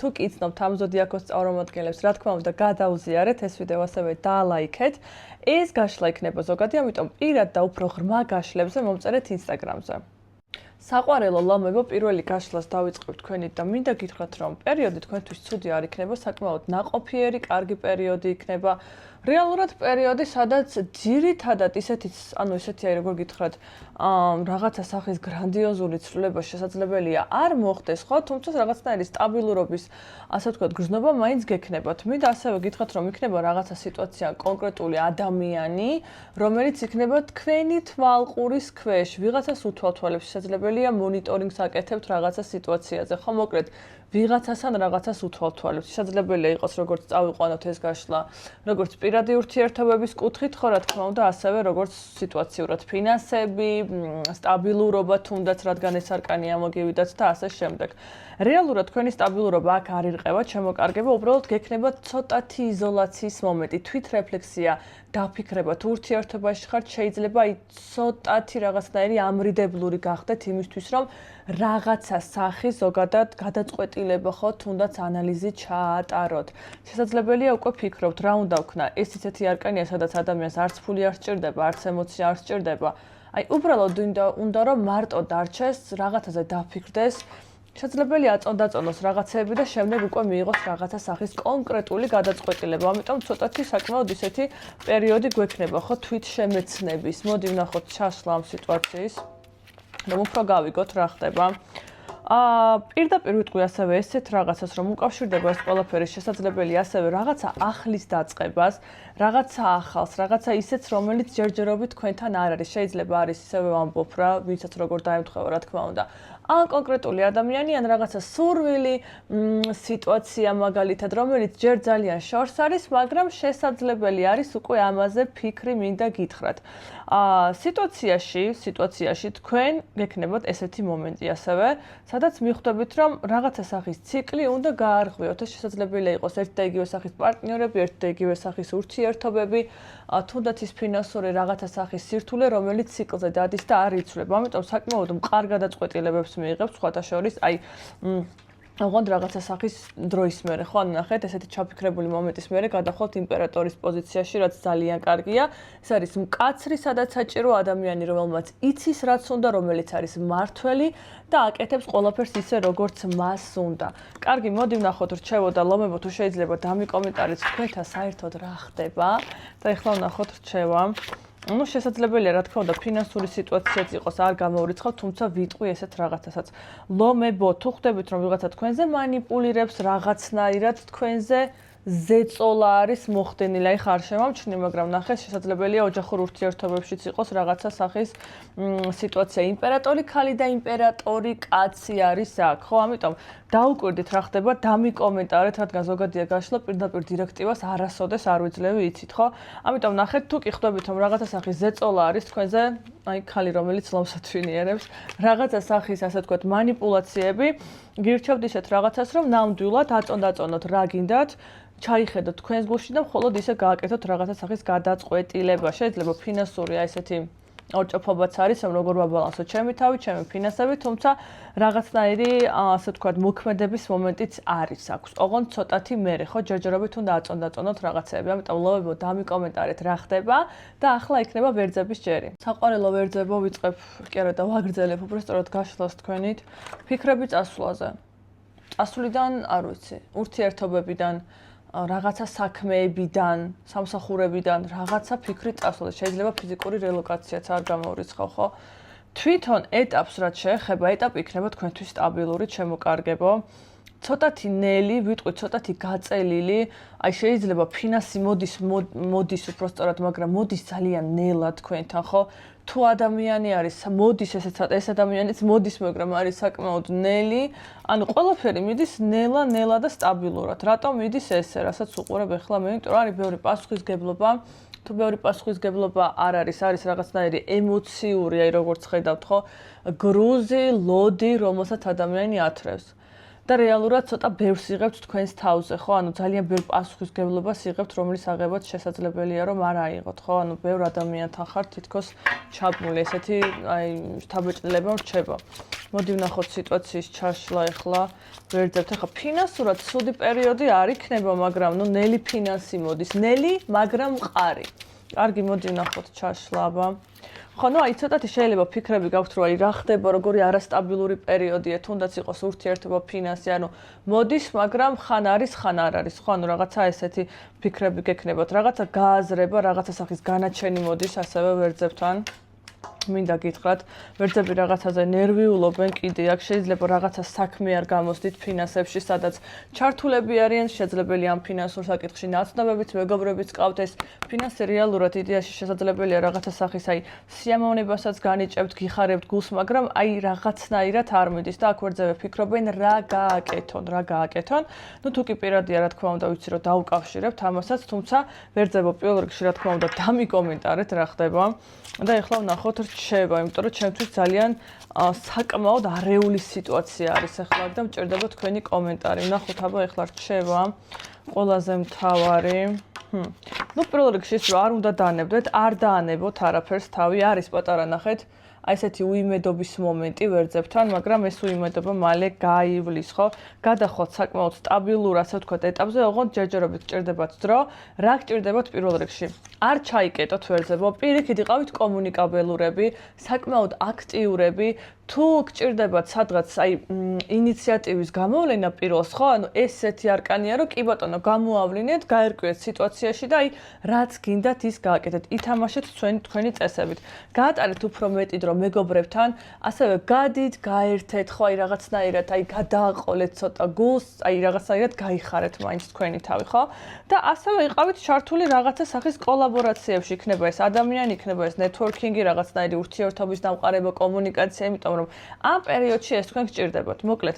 თუ კი იცნობთ ამ ზოდიაქოს წარმომადგენლებს, რა თქმა უნდა, გადაუზიარეთ ეს ვიდეო, ასევე დაალაიქეთ. ეს გაშლა იქნება ზოგადი, ამიტომ პირად და უფრო ღრმა გაშლებზე მომწერეთ Instagram-ზე. საყვარელო ლამებო, პირველი გაშლას დავიწყებთ თქვენით და მინდა გითხრათ, რომ პერიოდი თქვენთვის ცუდი არ იქნება, საკმაოდ ნაყოფიერი, კარგი პერიოდი იქნება. რეალურად პერიოდი, სადაც ძირითადად ისეთი როგორ გითხრათ, რაღაცა სახის გრანდიოზული ცვლილება შესაძლებელია არ მოხდეს, ხო? თუმცა რაღაცნაირი სტაბილურობის, ასე ვთქვათ, გრძნობა მაინც გექნებათ. მინდა ასევე გითხრათ, რომ იქნება რაღაცა სიტუაცია, კონკრეტული ადამიანი, რომელიც იქნება თქვენი თვალყურის ქვეშ, ვიღაცას უთვალთვალებს, შესაძლებელია მონიტორინგს აკეთებთ რაღაცა სიტუაციაზე, ხო, მოკლედ ვიღაცასთან რაღაცას უთვალთვალებს. შესაძლებელია იყოს როგორც წავიყვანოთ ეს გაშლა, როგორც პირადი ურთიერთობების კუთხით, ხო, რა თქმა უნდა, ასევე როგორც სიტუაციურად ფინანსები, სტაბილურობა თუნდაც, რადგან ეს არკანი ამოგივიდათ და ასე შემდეგ. რეალურად თქვენი სტაბილურობა აქ არ ირყევა, შემოკარგება, უბრალოდ გექნება ცოტათი იზოლაციის მომენტი, თვითრეფლექსია, დაფიქრებათ, ურთიერთობაში ხართ, შეიძლება ცოტათი რაღაცნაირი ამრიდებლური გახდეთ იმისთვის, რომ რაღაცა სახის ზოგადად გადაწყვეტილება ხო თუნდაც ანალიზი ჩაატაროთ. შესაძლებელია უკვე ფიქრობთ, რა უნდა ვქნა, ეს ისეთი არკანია, სადაც ადამიანს არც ფული არ სჭირდება, არც ემოცია არ სჭირდება. აი, უბრალოდ უნდა რომ მარტო დარჩეს, რაღაცაზე დაფიქრდეს, შესაძლებელია აწონდაწონოს რაღაცეები და შემდეგ უკვე მიიღოს რაღაცა სახის კონკრეტული გადაწყვეტილება. ამიტომ ცოტათი საკმაოდ ისეთი პერიოდი გვექნება, ხო, თვითშემეცნების. მოდი ვნახოთ ჩასვლა ამ სიტუაციის. რომ უფრო გავიგოთ რა ხდება. პირდაპირ ვიტყვი ასევე ესეთ რაღაცას, რომ უკავშირდება ეს ყველაფერი შესაძლებელია ასევე რაღაცა ახლის დაწყებას, რაღაცა ახალს, რაღაცა ისეთს, რომელიც ჯერჯერობით თქვენთან არ არის. შეიძლება არის ისევე ვამბობ რა, ვინცაც როგორ დაემთხევა, რა თქმა უნდა. ან კონკრეტული ადამიანი, ან რაღაცა სურვილი სიტუაცია მაგალითად, რომელიც ჯერ ძალიან შორს არის, მაგრამ შესაძლებელი არის უკვე ამაზე ფიქრი მინდა გითხრათ. სიტუაციაში თქვენ გექნებათ ესეთი მომენტი ასევე, სადაც მიხვდებით, რომ რაღაცა სახის ციკლი უნდა გაარღვიოთ. ეს შესაძლებელია იყოს ერთ და იგივე სახის პარტნიორები, ერთ და იგივე სახის ურთიერთობები, თუნდაც ის ფინანსური რაღაცა სახის სირთულე, რომელიც ციკლზე დადის და არ იცვლება. ამიტომ საკმაოდ მყარ გადაწყვეტილებებს მიიღებს სხვათა შორის, ოღონდ რაღაცა სახის დროის მერე, ხო, ნახეთ, ესეთი ჩაფიქრებული მომენტის მერე გადახვალთ იმპერატორის პოზიციაში, რაც ძალიან კარგია. ეს არის მკაცრი, სადაც საჭირო ადამიანი, რომელმაც იცის, რაც უნდა, რომელიც არის მმართველი და აკეთებს ყველაფერს ისე, როგორც მას უნდა. კარგი, მოდი ვნახოთ რჩევოდა ლომებო, თუ შეიძლება დამიკომენტარეთ თქვენთან საერთოდ რა ხდება და ეხლა ვნახოთ რჩევა. შესაძლებელია, რა თქმა უნდა, ფინანსური სიტუაციაც იყოს, არ გამოურიცხავთ, თუმცა ვიტყვი ესეთ რაღაცასაც. ლომებო, თუ ხვდებით, რომ ვიღაცა თქვენზე მანიპულირებს, რაღაცნაირად თქვენზე ზეწოლა არის მოხდენილი, აი ხარ შემამჩნი, მაგრამ ნახეთ, შესაძლებელია ოჯახურ ურთიერთობებშიც იყოს რაღაცა სახის სიტუაცია. იმპერატორი ქალი და იმპერატორი კაცი არის აქ, ხო? ამიტომ დაუკვირდით რა ხდება, დამიკომენტარეთ, რადგან ზოგადია გაშლა პირდაპირ დირექტივას არასოდეს არ ვიძლევი, იცით, ხო? ამიტომ ნახეთ, თუ კი ხვდებით, რომ რაღაცა სახის ზეწოლა არის თქვენზე, აი ქალი, რომელიც ლომს ათვინიერებს, რაღაცა სახის, ასე ვთქვათ, манипуляციები, გირჩევთ ისეთ რაღაცას, რომ ნამდვილად აწონდაწონოთ რა გინდათ, ჩაიხედოთ თქვენს გულში და მხოლოდ ისე გააკეთოთ რაღაცა სახის გადაწყვეტილება. შეიძლება ფინანსური აი ესეთი ორჭოფობაც არის, რომ როგორ ვაბალანსოთ ჩემი თავი, ჩემი ფინანსები, თუმცა რაღაცნაირი, ასე ვთქვათ, მოქმედების მომენტიც არის აქვს. ოღონდ ცოტათი მერე, ხო, ჯერჯერობით უნდა აწონდაწონოთ რაღაცეები. ამიტომ ლოვებო, დამიკომენტარეთ რა ხდება და ახლა იქნება ვერძების ჯერი. საყვარელო ვერძებო, ვიწყებ კი არა და ვაგრძელებ უბრალოდ გაშლას თქვენით ფიქრები წასვლაზე. წასვლიდან, არ ვიცი, ურთიერთობებიდან რაღაცა საქმეებიდან, სამსახურებიდან, რაღაცა ფიქრი წასვლა. შეიძლება ფიზიკური რელოკაციაც არ გამოურიცხავ, ხო? თვითონ ეტაპს რაც შეეხება, ეტაპი იქნება თქვენთვის სტაბილური, შემოკარგებო. ცოტათი ნელი, ვიტყვი ცოტათი გაწელილი, აი შეიძლება ფინანსი მოდის უბრალოდ, მაგრამ მოდის ძალიან ნელად თქვენთან, ხო? თუ ადამიანი არის, მოდის ეს ადამიანიც მოდის, მაგრამ არის საკმაოდ ნელი, ანუ ყველაფერი მიდის ნელა და სტაბილურად. რატომ მიდის ესე, რასაც უყურებ ახლა მე, იმიტომ რომ არის ბევრი პასუხისგებლობა. თუ ბევრი პასუხისგებლობა არ არის რაღაცნაირი ემოციური, აი როგორც ხედავთ, ხო? გრუზი, ლოდი, რომელსაც ადამიანი ათრევს. და რეალურად ცოტა ბევრს იღებთ თქვენს თავზე, ხო? ანუ ძალიან ბევრ პასუხისმგებლობას იღებთ, რომლის აღებაც შესაძლებელია, რომ არ აიღოთ, ხო? ანუ ბევრ ადამიანთან ხართ თითქოს ჩაბმული, ესეთი აი შთაბეჭდილება რჩება. მოდი ვნახოთ სიტუაციის ჩაშლა ახლა ვერძებთ. ახლა ფინანსურად ცუდი პერიოდი არ იქნება, მაგრამ ნუ ნელი ფინანსი მოდის, ნელი, მაგრამ მყარი. კარგი, მოდი ვნახოთ ჩაშლა აბა. ხო, ნუ აი ცოტათი შეიძლება ფიქრები გაქვთ, რომ აი რა ხდება, როგორი არასტაბილური პერიოდია, თუნდაც იყოს ურთიერთობა, ფინანსი, ანუ მოდის, მაგრამ ხან არის, ხან არ არის. ხო, ანუ რაღაცა ესეთი ფიქრები გექნებათ, რაღაცა გააზრება, რაღაცა სახის განაჩენი მოდის ასევე ვერძებთან. მინდა გითხრათ, ვერძები რაღაცაზე ნერვიულობენ კიდე, აქ შეიძლება რაღაცა საქმე არ გამოსდით ფინანსებში, სადაც ჩართულები არიან, შესაძლებელია ამ ფინანსურ საკითხში ნაცნობებიც, მეგობრებიც ყავთ, ეს ფინანსი რეალურად იდეაში შესაძლებელია რაღაცა სახის აი სიამოვნებასაც განიჭებთ, გიხარებთ გულს, მაგრამ აი რაღაცნაირად არ მიდის და აქ ვერძები ფიქრობენ რა გააკეთონ. ნუ თუ კი პირადია, რა თქმა უნდა, ვიცი რომ დაუკავშირებთ ამასაც, თუმცა ვერძებო პირველ რიგში რა თქმა უნდა დამიკომენტარეთ რა ხდება. და ეხლა ვნახოთ რჩება, იმიტომ რომ ჩემთვის ძალიან საკმაოდ არეული სიტუაცია არის ახლა და მჭირდება თქვენი კომენტარი. ვნახოთ აბა ეხლა რჩება ყველაზე მთავარი. ნუ პირველ რიგში ის რომ არ უნდა დაანებდეთ, არ დაანებოთ არაფერს თავი, არის პატარა ნახეთ. აი ესეთი უიმედობის მომენტი ვერძებთან, მაგრამ ეს უიმედობა მალე გაივლის, ხო? გადახვალთ საკმაოდ სტაბილურ, ასე ვთქვათ, ეტაპზე, ოღონდ ჯერჯერობით გჭირდებათ დრო, რა გჭირდებათ პირველ რიგში? არ ჩაიკეტოთ ვერძებო, პირიქით იყავით კომუნიკაბელურები, საკმაოდ აქტიურები, თუ გჭირდებათ სადღაც აი ინიციატივის გამოვლენა პირველს, ხო? ანუ ესეთი არკანია, რომ კი ბატონო, გამოავლინეთ, გაერკვიეთ სიტუაციაში და აი რაც გინდათ ის გააკეთეთ. ითამაშეთ თქვენი წესებით. გაატარეთ უფრო მეტი დრო მეგობრებთან, ასევე გადით, გაერთეთ, ხო, აი რაღაცნაირად, აი გადააყოლეთ ცოტა გულს, აი რაღაცნაირად გაიხარეთ მაინც თქვენი თავი, ხო? და ასევე იყავით ჩართული რაღაცა სახის კოლაბორაციებში, იქნება ეს ადამიანი, იქნება ეს ნეტვორკინგი, რაღაცნაირი ურთიერთობის დამყარება, კომუნიკაცია, იმიტომ რომ ამ პერიოდში ეს თქვენ გჭირდებათ. მოკლედ,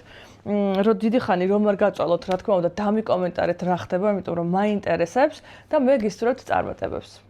რომ დიდი ხანი რომ არ გაწვალოთ, რა თქმა უნდა, დამიკომენტარეთ რა ხდება, იმიტომ რომ მაინტერესებს და მე გისურვებთ წარმატებებს.